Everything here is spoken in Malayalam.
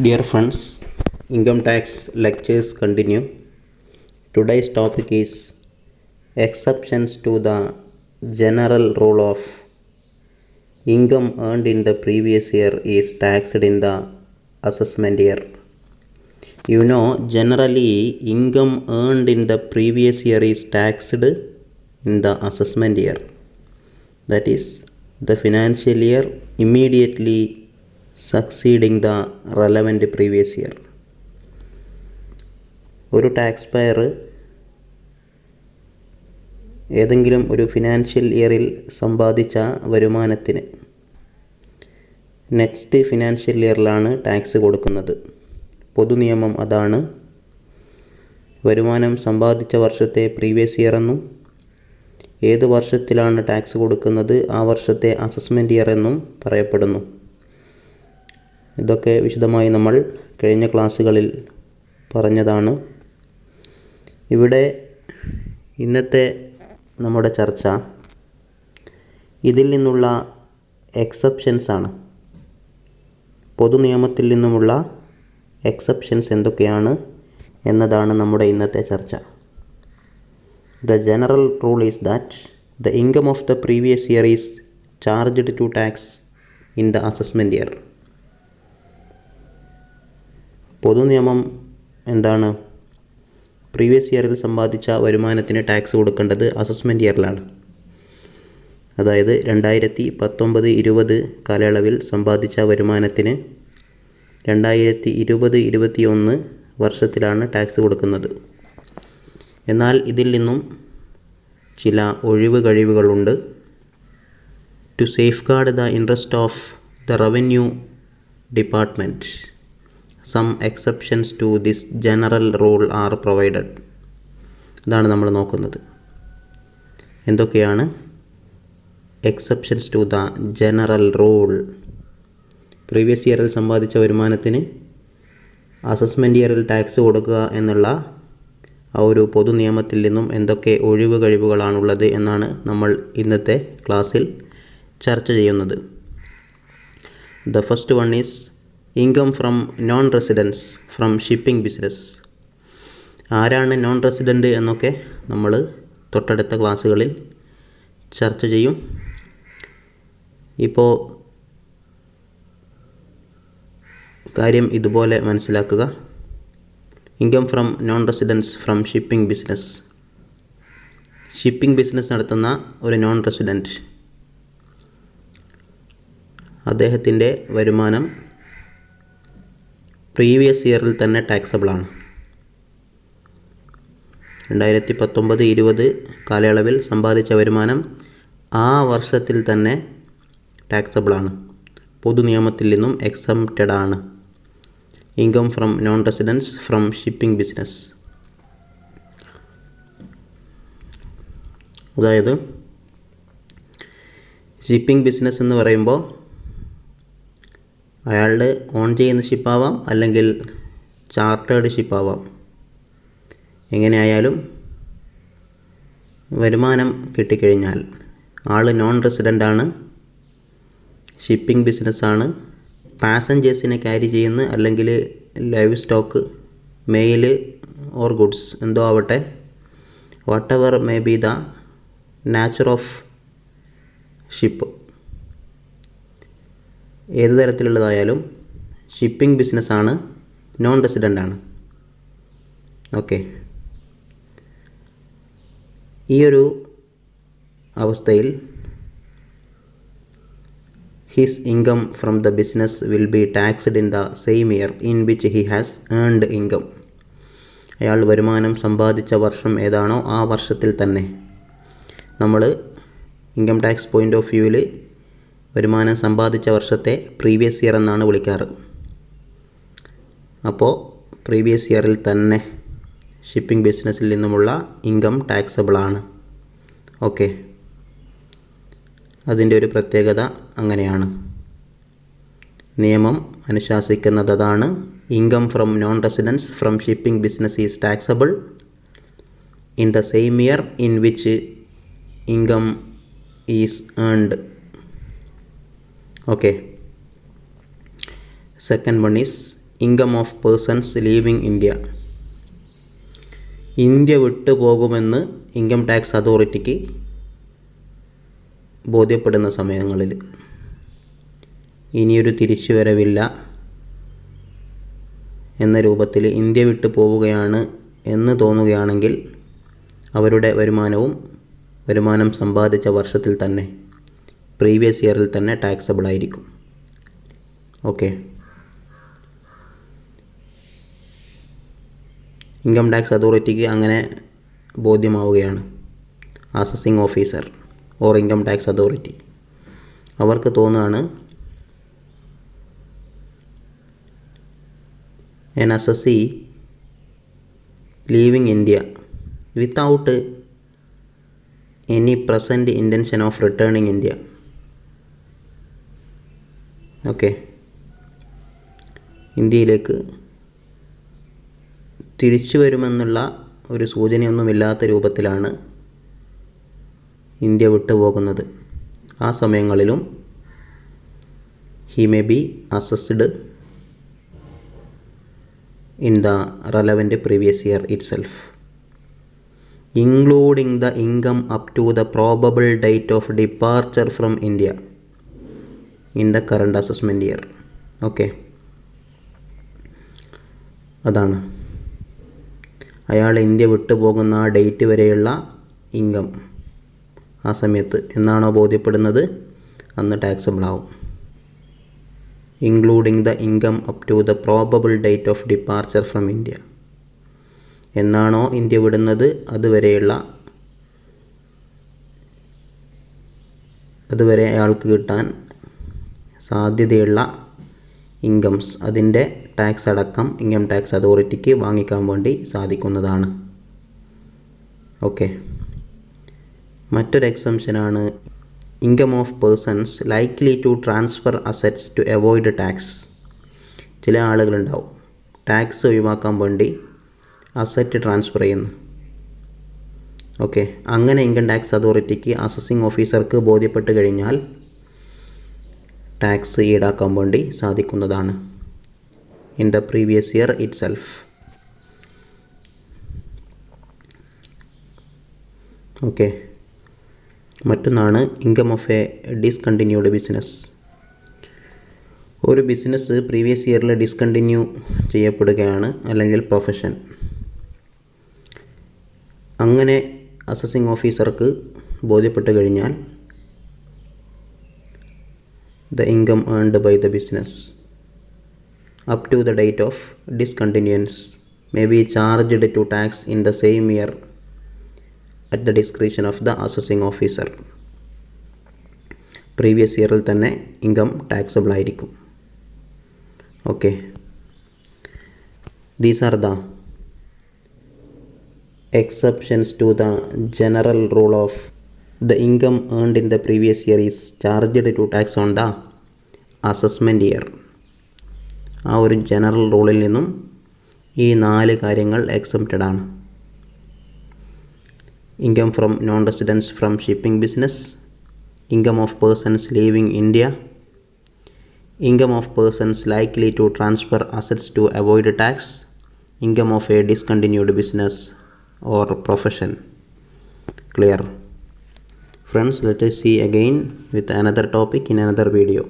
Dear friends, income tax lectures continue. Today's topic is exceptions to the general rule of income earned in the previous year is taxed in the assessment year. Generally income earned in the previous year is taxed in the assessment year. That is the financial year immediately succeeding the relevant previous year. ഒരു ടാക്സ് പെയർ ഏതെങ്കിലും ഒരു ഫിനാൻഷ്യൽ ഇയറിൽ സമ്പാദിച്ച വരുമാനത്തിന് നെക്സ്റ്റ് ഫിനാൻഷ്യൽ ഇയറിലാണ് ടാക്സ് കൊടുക്കുന്നത്. പൊതുനിയമം അതാണ്. വരുമാനം സമ്പാദിച്ച വർഷത്തെ പ്രീവിയസ് ഇയർ എന്നും ഏത് വർഷത്തിലാണ് ടാക്സ് കൊടുക്കുന്നത് ആ വർഷത്തെ അസസ്മെൻറ്റ് ഇയർ എന്നും പറയപ്പെടുന്നു. ഇതൊക്കെ വിശദമായി നമ്മൾ കഴിഞ്ഞ ക്ലാസ്സുകളിൽ പറഞ്ഞതാണ്. ഇവിടെ ഇന്നത്തെ നമ്മുടെ ചർച്ച ഇതിൽ നിന്നുള്ള എക്സെപ്ഷൻസ് ആണ്. പൊതുനിയമത്തിൽ നിന്നുമുള്ള എക്സെപ്ഷൻസ് എന്തൊക്കെയാണ് എന്നതാണ് നമ്മുടെ ഇന്നത്തെ ചർച്ച. The general rule is that the income of the previous year is charged to tax in the assessment year. പൊതുനിയമം എന്താണ്? പ്രീവിയസ് ഇയറിൽ സമ്പാദിച്ച വരുമാനത്തിന് ടാക്സ് കൊടുക്കേണ്ടത് അസസ്മെൻറ്റ് ഇയറിലാണ്. അതായത് 2019-20 കാലയളവിൽ സമ്പാദിച്ച വരുമാനത്തിന് 2020-21 വർഷത്തിലാണ് ടാക്സ് കൊടുക്കുന്നത്. എന്നാൽ ഇതിൽ നിന്നും ചില ഒഴിവ് കഴിവുകളുണ്ട്. To safeguard the interest of the revenue department some exceptions to this general rule are provided. ഇതാണ് നമ്മൾ നോക്കുന്നത്. എന്തൊക്കെയാണ് exceptions to the general rule? Previous ഇയറിൽ സമ്പാദിച്ച വരുമാനത്തിന് അസസ്മെൻറ്റ് ഇയറിൽ ടാക്സ് കൊടുക്കുക എന്നുള്ള ആ ഒരു പൊതു നിയമത്തിൽ നിന്നും എന്തൊക്കെ ഒഴിവ് കഴിവുകളാണുള്ളത് എന്നാണ് നമ്മൾ ഇന്നത്തെ ക്ലാസ്സിൽ ചർച്ച ചെയ്യുന്നത്. The first one is income from non residence from shipping business. ആരാണ് നോൺ റെസിഡൻറ്റ് എന്നൊക്കെ നമ്മൾ തൊട്ടടുത്ത ക്ലാസ്സുകളിൽ ചർച്ച ചെയ്യും. ഇപ്പോൾ കാര്യം ഇതുപോലെ മനസ്സിലാക്കുക. Income from non residence from shipping business. Shipping business നടത്തുന്ന ഒരു നോൺ റെസിഡൻറ്റ്, അദ്ദേഹത്തിൻ്റെ വരുമാനം പ്രീവിയസ് ഇയറിൽ തന്നെ ടാക്സബിളാണ്. 2019-20 കാലയളവിൽ സമ്പാദിച്ച വരുമാനം ആ വർഷത്തിൽ തന്നെ ടാക്സബിളാണ്. പൊതുനിയമത്തിൽ നിന്നും എക്സംപ്റ്റഡ് ആണ്. Income from non residence from shipping business. അതായത് ഷിപ്പിംഗ് ബിസിനസ് എന്ന് പറയുമ്പോൾ അയാളുടെ ഓൺ ചെയ്യുന്ന ഷിപ്പാവാം, അല്ലെങ്കിൽ ചാർട്ടേഡ് ഷിപ്പാവാം. എങ്ങനെയായാലും വരുമാനം കിട്ടിക്കഴിഞ്ഞാൽ ആൾ നോൺ റെസിഡൻ്റാണ്, ഷിപ്പിംഗ് ബിസിനസ്സാണ്, പാസഞ്ചേഴ്സിനെ ക്യാരി ചെയ്യുന്ന അല്ലെങ്കിൽ live stock, male or goods എന്തോ ആവട്ടെ, what ever may be the nature of ship, ഏത് തരത്തിലുള്ളതായാലും ഷിപ്പിംഗ് ബിസിനസ്സാണ്, നോൺ റെസിഡൻ്റാണ്. ഓക്കെ, ഈ ഒരു അവസ്ഥയിൽ his income from the business will be taxed in the same year in which he has earned income. അയാൾ വരുമാനം സമ്പാദിച്ച വർഷം ഏതാണോ ആ വർഷത്തിൽ തന്നെ നമ്മൾ ഇൻകം ടാക്സ് പോയിൻ്റ് ഓഫ് വ്യൂവിൽ വരുമാനം സമ്പാദിച്ച വർഷത്തെ പ്രീവിയസ് ഇയർ എന്നാണ് വിളിക്കാറ്. അപ്പോൾ പ്രീവിയസ് ഇയറിൽ തന്നെ ഷിപ്പിംഗ് ബിസിനസ്സിൽ നിന്നുമുള്ള ഇൻകം ടാക്സബിളാണ്. ഓക്കെ, അതിൻ്റെ ഒരു പ്രത്യേകത അങ്ങനെയാണ്. നിയമം അനുശാസിക്കുന്നത് അതാണ്. Income from non residence from shipping business is taxable in the same year in which income is earned. Okay. Second one is income of persons leaving India. India വിട്ടു പോകുമെന്ന് ഇൻകം ടാക്സ് അതോറിറ്റിക്ക് ബോധ്യപ്പെടുന്ന സമയങ്ങളിൽ ഇനിയൊരു തിരിച്ചുവരവില്ല എന്ന രൂപത്തിൽ ഇന്ത്യ വിട്ടു പോവുകയാണ് എന്ന് തോന്നുകയാണെങ്കിൽ അവരുടെ വരുമാനം സമ്പാദിച്ച വർഷത്തിൽ തന്നെ പ്രീവിയസ് ഇയറിൽ തന്നെ ടാക്സബിൾ ആയിരിക്കും. ഓക്കെ. ഇൻകം ടാക്സ് അതോറിറ്റിക്ക് അങ്ങനെ ബോധ്യമാവുകയാണ്. Assessing officer or income tax authority അവർക്ക് തോന്നുകയാണ് an assessee leaving India without any present intention of returning India. Okay. ഇന്ത്യയിലേക്ക് തിരിച്ചു വരുമെന്നുള്ള ഒരു സൂചനയൊന്നുമില്ലാത്ത രൂപത്തിലാണ് ഇന്ത്യ വിട്ടുപോകുന്നത്. ആ സമയങ്ങളിലും he may be assessed in the relevant previous year itself, including the income up to the probable date of departure from India in the current assessment year. Okay. അതാണ് അയാൾ ഇന്ത്യ വിട്ടുപോകുന്ന ആ ഡേറ്റ് വരെയുള്ള ഇൻകം ആ സമയത്ത് എന്നാണോ ബോധ്യപ്പെടുന്നത് അന്ന് ടാക്സബിൾ ആവും. Including the income up to the probable date of departure from India. എന്നാണോ ഇന്ത്യ വിടുന്നത് അതുവരെ അയാൾക്ക് കിട്ടാൻ സാധ്യതയുള്ള ഇൻകംസ് അതിൻ്റെ ടാക്സ് അടക്കം ഇൻകം ടാക്സ് അതോറിറ്റിക്ക് വാങ്ങിക്കാൻ വേണ്ടി സാധിക്കുന്നതാണ്. ഓക്കെ. മറ്റൊരു എക്സംഷനാണ് income of persons likely to transfer assets to avoid tax. ചില ആളുകളുണ്ടാവും ടാക്സ് ഒഴിവാക്കാൻ വേണ്ടി അസറ്റ് ട്രാൻസ്ഫർ ചെയ്യുന്നു. ഓക്കെ. അങ്ങനെ ഇൻകം ടാക്സ് അതോറിറ്റിക്ക് അസസിങ് ഓഫീസർക്ക് ബോധ്യപ്പെട്ട് കഴിഞ്ഞാൽ ടാക്സ് ഈടാക്കാൻ വേണ്ടി സാധിക്കുന്നതാണ് in the previous year itself. Okay. മറ്റൊന്നാണ് income of a discontinued business. ഒരു ബിസിനസ് പ്രീവിയസ് ഇയറിൽ ഡിസ്കണ്ടിന്യൂ ചെയ്യപ്പെടുകയാണ്, അല്ലെങ്കിൽ പ്രൊഫഷൻ. അങ്ങനെ അസസിങ് ഓഫീസർക്ക് ബോധ്യപ്പെട്ട് കഴിഞ്ഞാൽ the income earned by the business up to the date of discontinuance may be charged to tax in the same year at the discretion of the assessing officer. Previous ഇയറിൽ തന്നെ ഇൻകം ടാക്സബിൾ ആയിരിക്കും. Okay. These are the exceptions to the general rule of the income earned in the previous year is charged to tax on the assessment year. ആ ഒരു ജനറൽ റൂളിൽ നിന്നും ഈ 4 കാര്യങ്ങൾ എക്സംപ്റ്റഡ് ആണ്. Income from non residence from shipping business, income of persons leaving India, income of persons likely to transfer assets to avoid tax, income of a discontinued business or profession. Clear? Friends, let us see again with another topic in another video.